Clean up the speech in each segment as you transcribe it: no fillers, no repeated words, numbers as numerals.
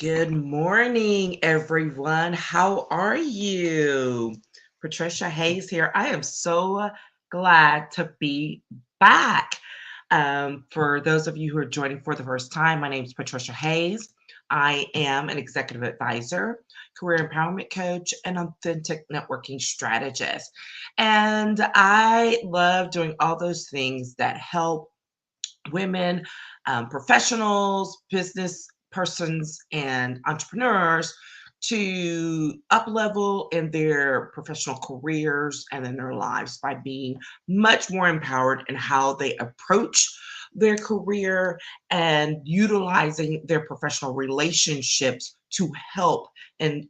Good morning, everyone. How are you? Patricia Hayes here. I am so glad to be back. For those of you who are joining for the first time, my name is Patricia Hayes. I am an executive advisor, career empowerment coach, and authentic networking strategist. And I love doing all those things that help women, professionals, business persons, and entrepreneurs to up level in their professional careers and in their lives by being much more empowered in how they approach their career and utilizing their professional relationships to help in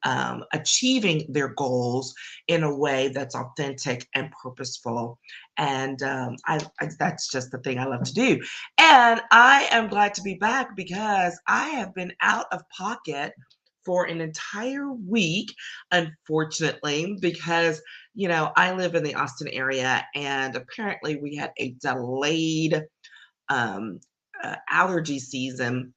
achieving their goals in a way that's authentic and purposeful. And that's just the thing I love to do. And I am glad to be back because I have been out of pocket for an entire week, unfortunately, because, I live in the Austin area and apparently we had a delayed um, allergy season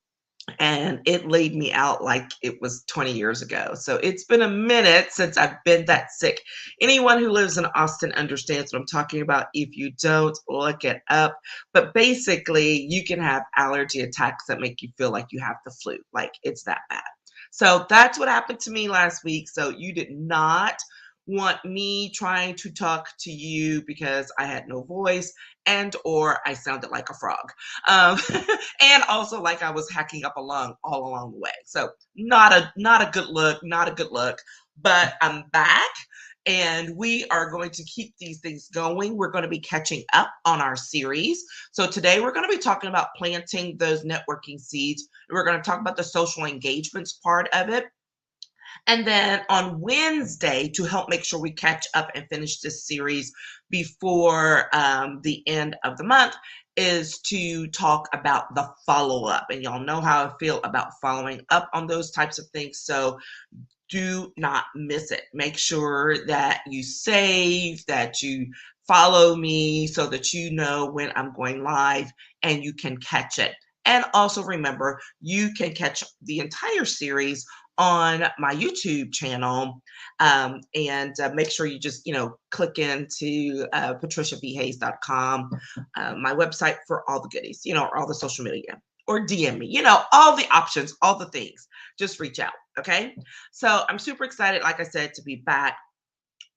and it laid me out like it was 20 years ago. So it's been a minute since I've been that sick. Anyone who lives in Austin understands what I'm talking about. If you don't, look it up. But basically, you can have allergy attacks that make you feel like you have the flu, like it's that bad. So that's what happened to me last week. So you did not want me trying to talk to you because I had no voice and or I sounded like a frog. Um, and also like I was hacking up a lung all along the way. So not a good look, not a good look. But I'm back and we are going to keep these things going. We're going to be catching up on our series. So today we're going to be talking about planting those networking seeds. We're going to talk about the social engagements part of it. And then on Wednesday, to help make sure we catch up and finish this series before the end of the month, is to talk about the follow up. And y'all know how I feel about following up on those types of things. So do not miss it. Make sure that you save, that you follow me so that you know when I'm going live and you can catch it. And also remember, you can catch the entire series on my YouTube channel. And make sure you just, click into patriciavhayes.com, my website for all the goodies, or all the social media, or DM me, all the options, all the things. Just reach out. Okay. So I'm super excited, like I said, to be back.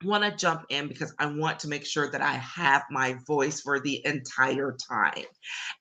Want to jump in because I want to make sure that I have my voice for the entire time.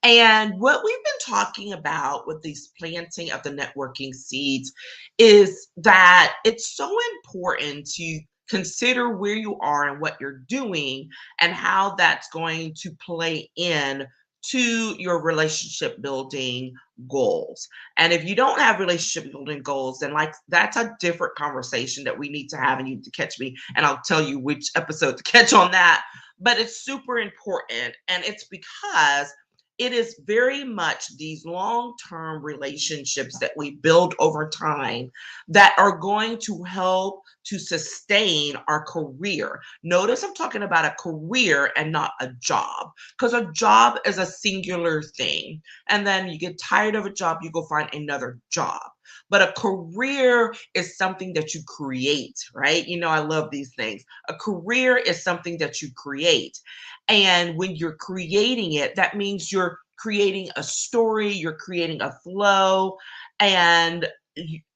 And what we've been talking about with these planting of the networking seeds is that it's so important to consider where you are and what you're doing and how that's going to play in to your relationship building goals. And if you don't have relationship building goals, then like that's a different conversation that we need to have, and you need to catch me and I'll tell you which episode to catch on that. But it's super important, and it's because it is very much these long-term relationships that we build over time that are going to help to sustain our career. Notice I'm talking about a career and not a job, because a job is a singular thing. And then you get tired of a job, you go find another job. But a career is something that you create, right? I love these things. A career is something that you create. And when you're creating it, that means you're creating a story, you're creating a flow, and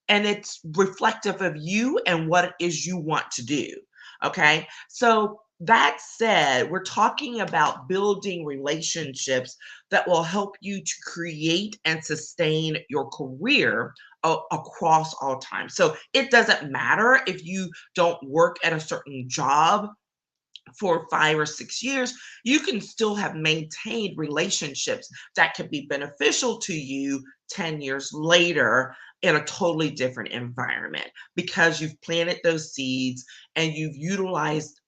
and it's reflective of you and what it is you want to do. Okay? So that said, we're talking about building relationships that will help you to create and sustain your career across all time. So it doesn't matter if you don't work at a certain job for 5 or 6 years, you can still have maintained relationships that could be beneficial to you 10 years later in a totally different environment, because you've planted those seeds and you've utilized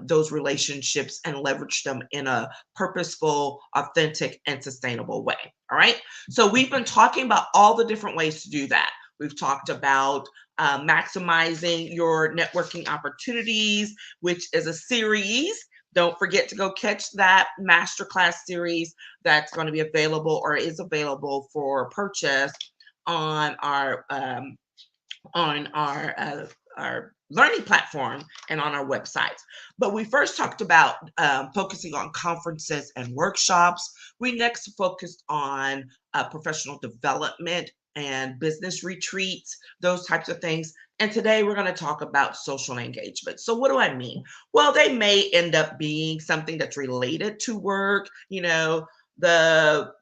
those relationships and leveraged them in a purposeful, authentic, and sustainable way. All right. So we've been talking about all the different ways to do that. We've talked about maximizing your networking opportunities, which is a series. Don't forget to go catch that masterclass series that's going to be available or is available for purchase on our learning platform and on our websites. But we first talked about focusing on conferences and workshops. We next focused on professional development and business retreats, those types of things. And today we're going to talk about social engagement. So, what do I mean? Well, they may end up being something that's related to work. The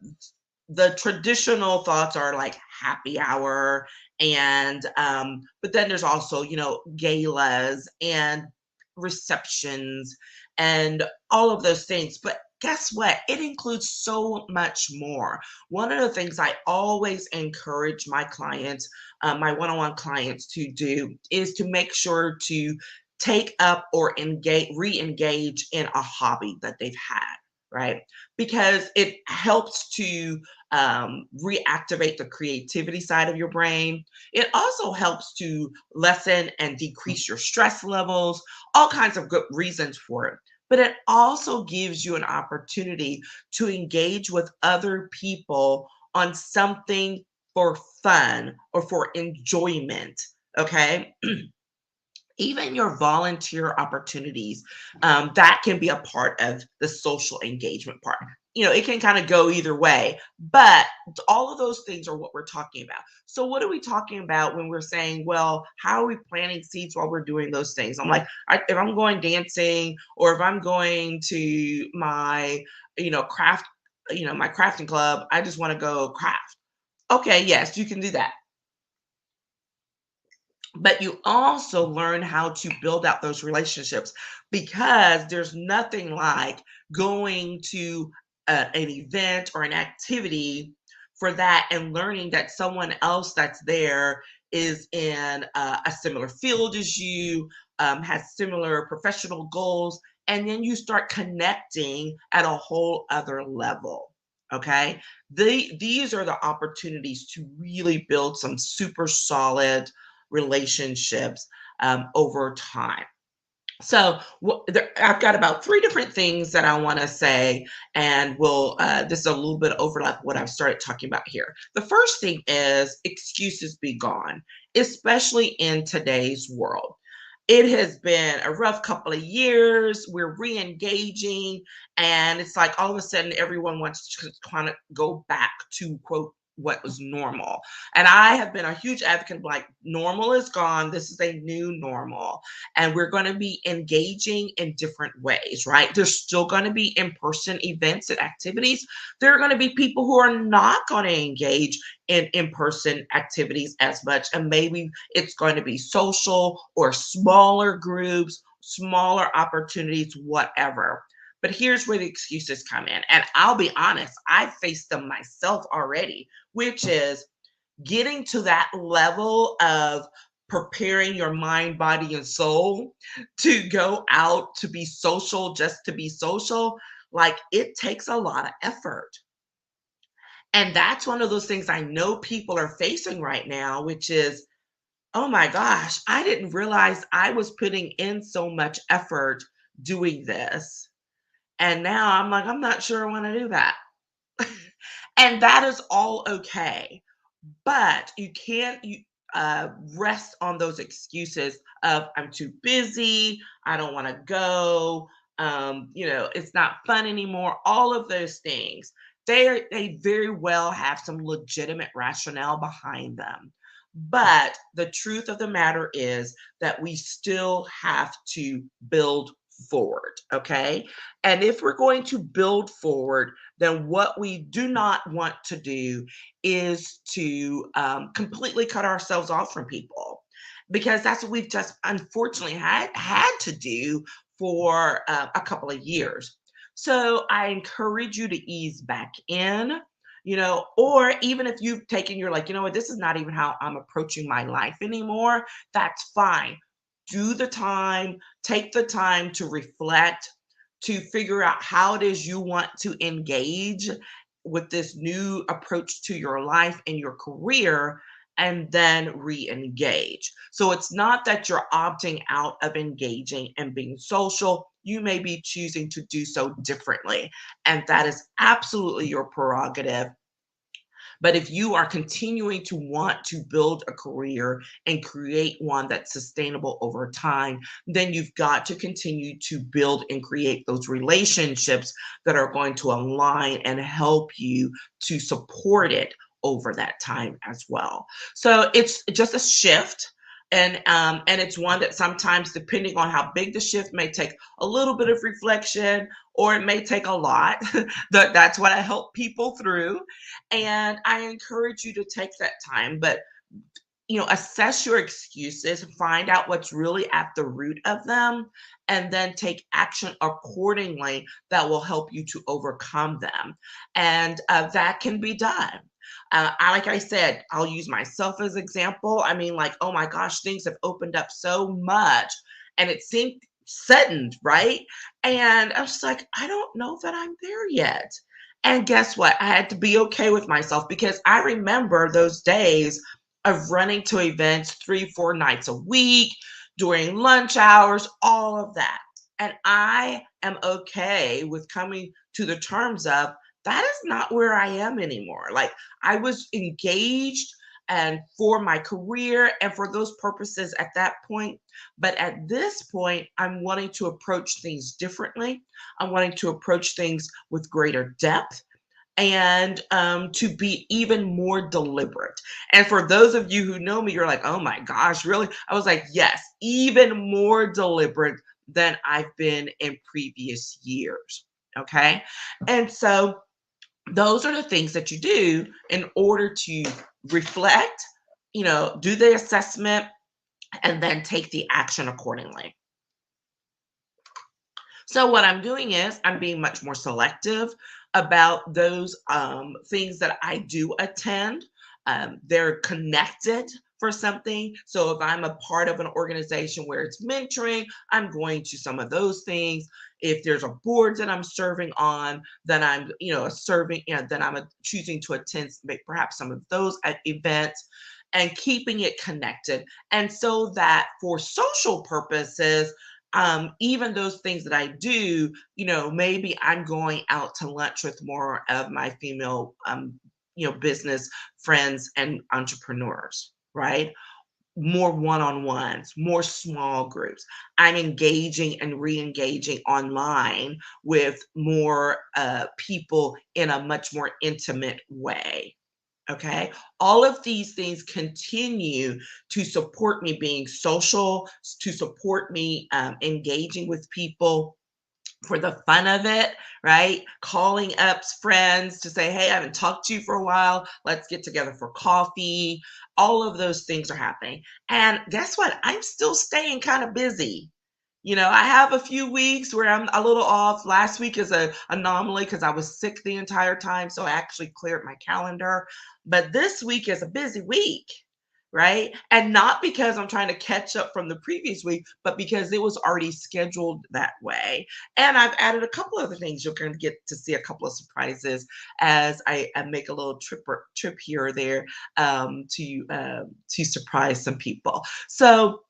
the traditional thoughts are like happy hour and but then there's also galas and receptions and all of those things. But guess what, it includes so much more. One of the things I always encourage my clients, my one-on-one clients, to do is to make sure to take up or engage re-engage in a hobby that they've had, right? Because it helps to reactivate the creativity side of your brain. It also helps to lessen and decrease your stress levels, all kinds of good reasons for it. But it also gives you an opportunity to engage with other people on something for fun or for enjoyment. Okay. Even your volunteer opportunities, that can be a part of the social engagement part. It can kind of go either way, but all of those things are what we're talking about. So, what are we talking about when we're saying, well, how are we planting seeds while we're doing those things? I'm like, if I'm going dancing or if I'm going to my, craft, my crafting club, I just want to go craft. Okay, yes, you can do that, but you also learn how to build out those relationships, because there's nothing like going to an event or an activity for that and learning that someone else that's there is in a similar field as you, has similar professional goals, and then you start connecting at a whole other level. Okay, these are the opportunities to really build some super solid relationships over time. So I've got about three different things that I want to say, and this is a little bit overlap what I've started talking about here. The first thing is excuses be gone, especially in today's world. It has been a rough couple of years. We're re-engaging, and it's like all of a sudden everyone wants to kind of go back to quote what was normal. And I have been a huge advocate of like normal is gone. This is a new normal. And we're going to be engaging in different ways, right? There's still going to be in-person events and activities. There are going to be people who are not going to engage in in-person activities as much. And maybe it's going to be social or smaller groups, smaller opportunities, whatever. But here's where the excuses come in. And I'll be honest, I've faced them myself already, which is getting to that level of preparing your mind, body, and soul to go out to be social, just to be social. Like it takes a lot of effort. And that's one of those things I know people are facing right now, which is, oh my gosh, I didn't realize I was putting in so much effort doing this. And now I'm like, I'm not sure I want to do that. And that is all okay. But you can't rest on those excuses of I'm too busy, I don't want to go, it's not fun anymore. All of those things, they very well have some legitimate rationale behind them. But the truth of the matter is that we still have to build forward, okay? And if we're going to build forward, then what we do not want to do is to completely cut ourselves off from people, because that's what we've just unfortunately had to do for a couple of years. So I encourage you to ease back in, or even if you've taken, you're like, you know what, this is not even how I'm approaching my life anymore. That's fine. Do the time, take the time to reflect, to figure out how it is you want to engage with this new approach to your life and your career, and then re-engage. So it's not that you're opting out of engaging and being social. You may be choosing to do so differently. And that is absolutely your prerogative. But if you are continuing to want to build a career and create one that's sustainable over time, then you've got to continue to build and create those relationships that are going to align and help you to support it over that time as well. So it's just a shift. And it's one that sometimes, depending on how big the shift, may take a little bit of reflection, or it may take a lot. That's what I help people through, and I encourage you to take that time. But assess your excuses, find out what's really at the root of them, and then take action accordingly that will help you to overcome them. And that can be done. Like I said, I'll use myself as example. I mean, like, oh my gosh, things have opened up so much, and it seemed sudden, right? And I was like, I don't know that I'm there yet. And guess what? I had to be okay with myself, because I remember those days of running to events 3, 4 nights a week, during lunch hours, all of that. And I am okay with coming to the terms of that is not where I am anymore. Like, I was engaged and for my career and for those purposes at that point. But at this point, I'm wanting to approach things differently. I'm wanting to approach things with greater depth, and to be even more deliberate. And for those of you who know me, you're like, oh my gosh, really? I was like, yes, even more deliberate than I've been in previous years. Okay. And so those are the things that you do in order to reflect, do the assessment, and then take the action accordingly. So what I'm doing is I'm being much more selective about those things that I do attend. They're connected for something. So if I'm a part of an organization where it's mentoring, I'm going to some of those things. If there's a board that I'm serving on, then I'm, serving, then I'm choosing to attend perhaps some of those events, and keeping it connected. And so that for social purposes, even those things that I do, maybe I'm going out to lunch with more of my female, business friends and entrepreneurs, right? More one-on-ones, more small groups. I'm engaging and re-engaging online with more people in a much more intimate way. Okay. All of these things continue to support me being social, to support me engaging with people for the fun of it, right? Calling up friends to say, hey, I haven't talked to you for a while. Let's get together for coffee. All of those things are happening. And guess what? I'm still staying kind of busy. I have a few weeks where I'm a little off. Last week is a anomaly because I was sick the entire time, so I actually cleared my calendar. But this week is a busy week, right? And not because I'm trying to catch up from the previous week, but because it was already scheduled that way. And I've added a couple other things. You're going to get to see a couple of surprises as I make a little trip here or there, to surprise some people. So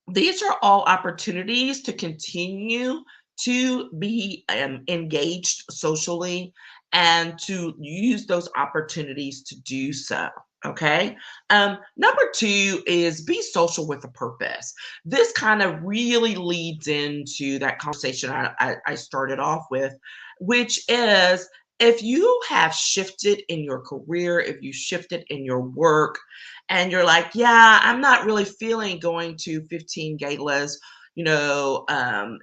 these are all opportunities to continue to be engaged socially, and to use those opportunities to do so. Okay. Number two is be social with a purpose. This kind of really leads into that conversation I started off with, which is, if you have shifted in your career, if you shifted in your work, and you're like, yeah, I'm not really feeling going to 15 galas, you know, um,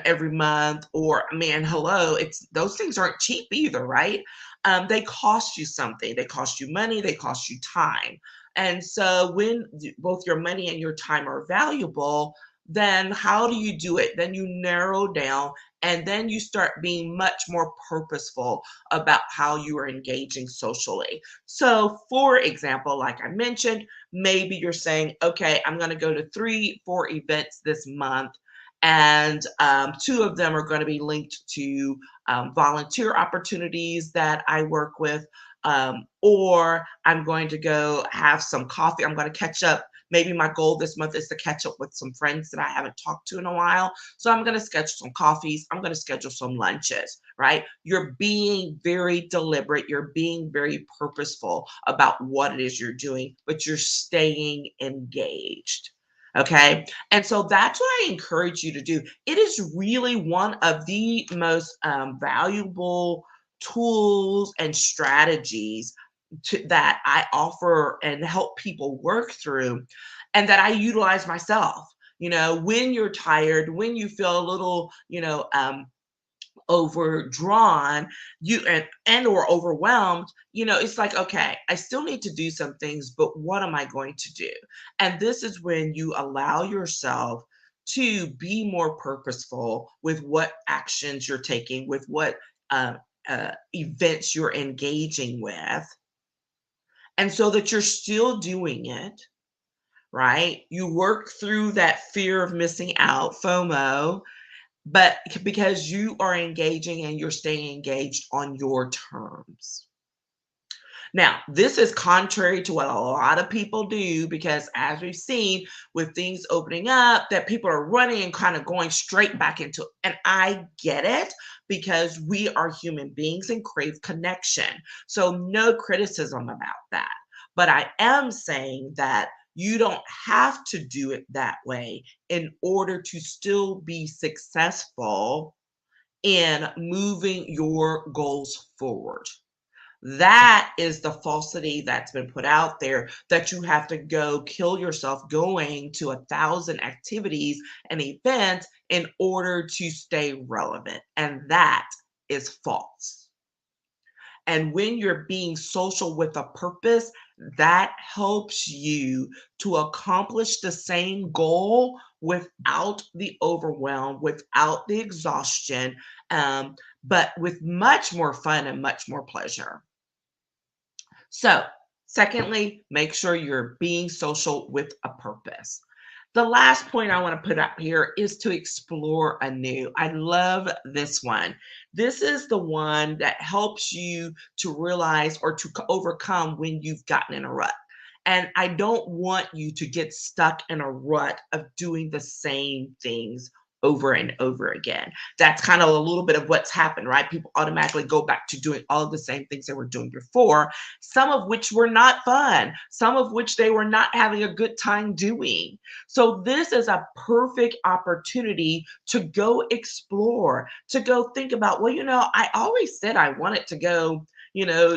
every month, or man, hello, it's those things aren't cheap either, right? They cost you something. They cost you money. They cost you time. And so when both your money and your time are valuable, then how do you do it? Then you narrow down, and then you start being much more purposeful about how you are engaging socially. So, for example, like I mentioned, maybe you're saying, okay, I'm going to go to 3, 4 events this month, and 2 of them are going to be linked to volunteer opportunities that I work with, or I'm going to go have some coffee. I'm going to catch up Maybe my goal this month is to catch up with some friends that I haven't talked to in a while. So I'm going to schedule some coffees. I'm going to schedule some lunches, right? You're being very deliberate. You're being very purposeful about what it is you're doing, but you're staying engaged. Okay. And so that's what I encourage you to do. It is really one of the most valuable tools and strategies that I offer and help people work through, and that I utilize myself. When you're tired, when you feel a little, overdrawn, and or overwhelmed, it's like, okay, I still need to do some things, but what am I going to do? And this is when you allow yourself to be more purposeful with what actions you're taking, with what events you're engaging with, and so that you're still doing it, right? You work through that fear of missing out, FOMO, but because you are engaging and you're staying engaged on your terms. Now, this is contrary to what a lot of people do, because as we've seen with things opening up, that people are running and kind of going straight back into it. And I get it, because we are human beings and crave connection. So no criticism about that. But I am saying that you don't have to do it that way in order to still be successful in moving your goals forward. That is the falsity that's been put out there, that you have to go kill yourself going to 1,000 activities and events in order to stay relevant. And that is false. And when you're being social with a purpose, that helps you to accomplish the same goal without the overwhelm, without the exhaustion, but with much more fun and much more pleasure. So, secondly, make sure you're being social with a purpose. The last point I want to put up here is to explore anew. I love this one. This is the one that helps you to realize or to overcome when you've gotten in a rut. And I don't want you to get stuck in a rut of doing the same things over and over again. That's kind of a little bit of what's happened, right? People automatically go back to doing all of the same things they were doing before, some of which were not fun, some of which they were not having a good time doing. So this is a perfect opportunity to go explore, to go think about, well, I always said I wanted to go,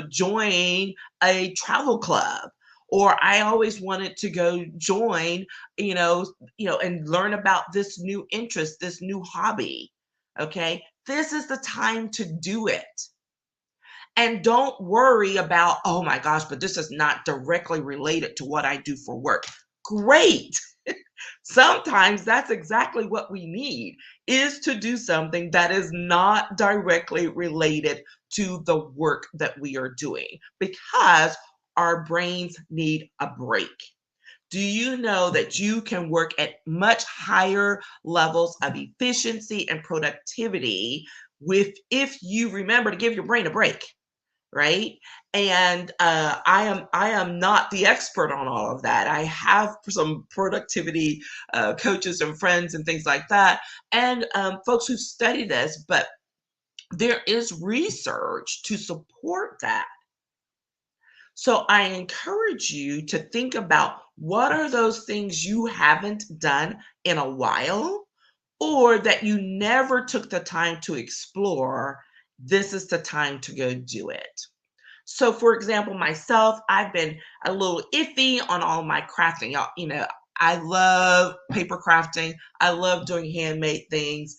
join a travel club, or I always wanted to go join, and learn about this new interest, this new hobby. Okay. This is the time to do it. And don't worry about, oh my gosh, but this is not directly related to what I do for work. Great. Sometimes that's exactly what we need, is to do something that is not directly related to the work that we are doing, because our brains need a break. Do you know that you can work at much higher levels of efficiency and productivity if you remember to give your brain a break? Right. And I am not the expert on all of that. I have some productivity coaches and friends and things like that, and folks who study this, but there is research to support that. So I encourage you to think about, what are those things you haven't done in a while, or that you never took the time to explore. This is the time to go do it. So, for example, myself, I've been a little iffy on all my crafting. I love paper crafting. I love doing handmade things.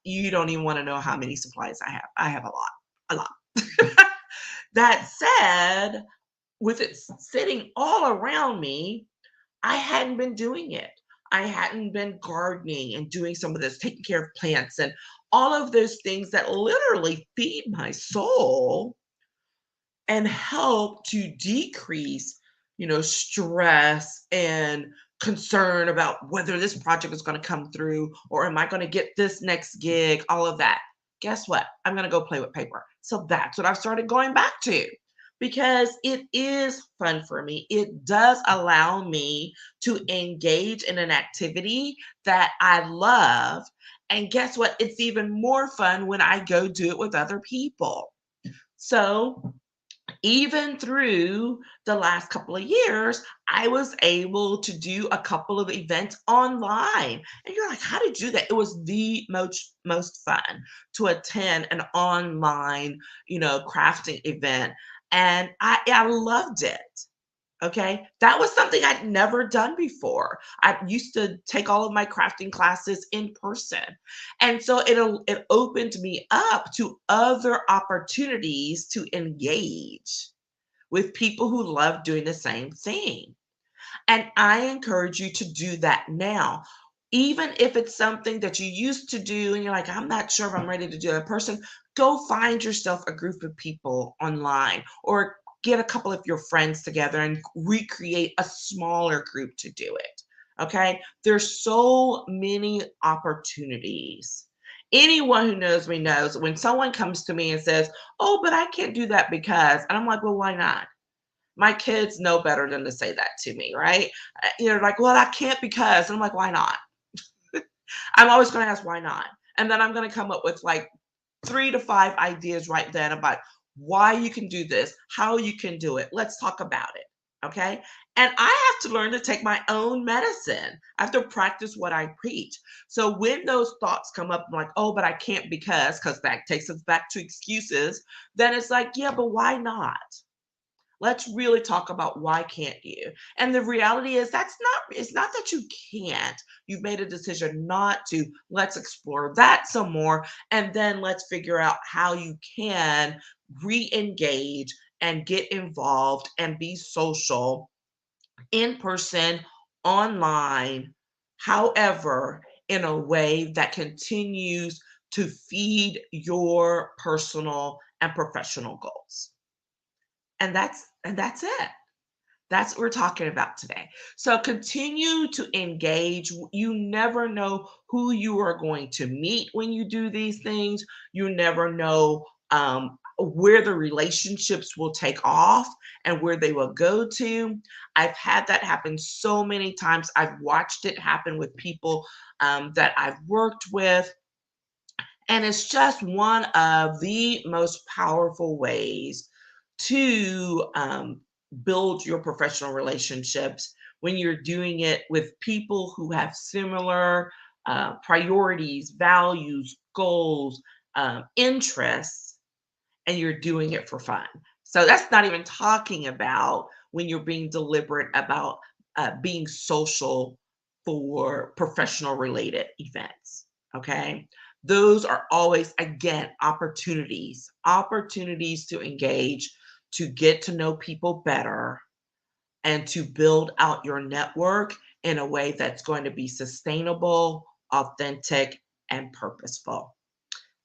You don't even want to know how many supplies I have. I have a lot. That said, with it sitting all around me, I hadn't been doing it. I hadn't been gardening and doing some of this, taking care of plants and all of those things that literally feed my soul and help to decrease, stress and concern about whether this project is going to come through, or am I going to get this next gig, all of that. Guess what? I'm going to go play with paper. So that's what I've started going back to, because it is fun for me. It does allow me to engage in an activity that I love. And guess what? It's even more fun when I go do it with other people. So, even through the last couple of years, I was able to do a couple of events online. And you're like, how did you do that? It was the most fun to attend an online, crafting event. And I loved it. Okay. That was something I'd never done before. I used to take all of my crafting classes in person. And so it opened me up to other opportunities to engage with people who love doing the same thing. And I encourage you to do that now. Even if it's something that you used to do and you're like, I'm not sure if I'm ready to do that person, go find yourself a group of people online or get a couple of your friends together and recreate a smaller group to do it. Okay. There's so many opportunities. Anyone who knows me knows when someone comes to me and says, oh, but I can't do that because, and I'm like, well, why not? My kids know better than to say that to me, right? Like, well, I can't because, and I'm like, why not? I'm always going to ask why not, and then I'm going to come up with like 3 to 5 ideas right then about why you can do this, how you can do it. Let's talk about it. Okay. And I have to learn to take my own medicine. I have to practice what I preach. So when those thoughts come up, I'm like, oh, but I can't because that takes us back to excuses, then it's like, yeah, but why not? Let's really talk about why can't you? And the reality is it's not that you can't. You've made a decision not to. Let's explore that some more. And then let's figure out how you can re-engage and get involved and be social in person, online, however, in a way that continues to feed your personal and professional goals. And that's it. That's what we're talking about today. So continue to engage. You never know who you are going to meet when you do these things. You never know where the relationships will take off and where they will go to. I've had that happen so many times. I've watched it happen with people that I've worked with. And it's just one of the most powerful ways to build your professional relationships when you're doing it with people who have similar priorities, values, goals, interests, and you're doing it for fun. So that's not even talking about when you're being deliberate about being social for professional related events. Okay. Those are always, again, opportunities to engage, to get to know people better, and to build out your network in a way that's going to be sustainable, authentic, and purposeful.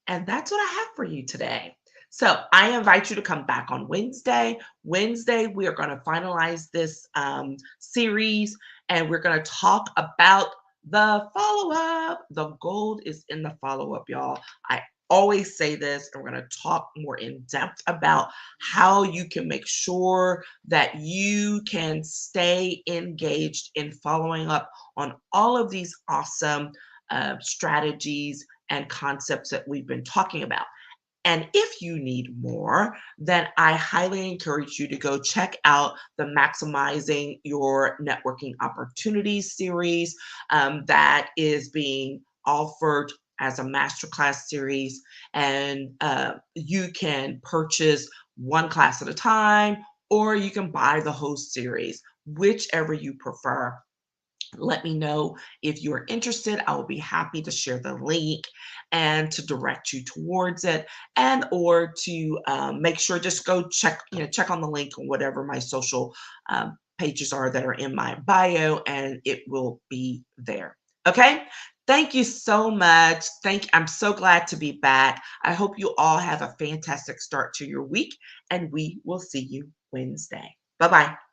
And that's what I have for you today. So I invite you to come back on Wednesday. Wednesday, we are going to finalize this series and we're going to talk about the follow up. The gold is in the follow up, y'all. I always say this, and we're going to talk more in depth about how you can make sure that you can stay engaged in following up on all of these awesome strategies and concepts that we've been talking about. And if you need more, then I highly encourage you to go check out the Maximizing Your Networking Opportunities series that is being offered as a masterclass series. And you can purchase one class at a time, or you can buy the whole series, whichever you prefer. Let me know if you are interested. I will be happy to share the link and to direct you towards it, and or to make sure just go check on the link on whatever my social pages are that are in my bio, and it will be there. Okay. Thank you so much. I'm so glad to be back. I hope you all have a fantastic start to your week, and we will see you Wednesday. Bye bye.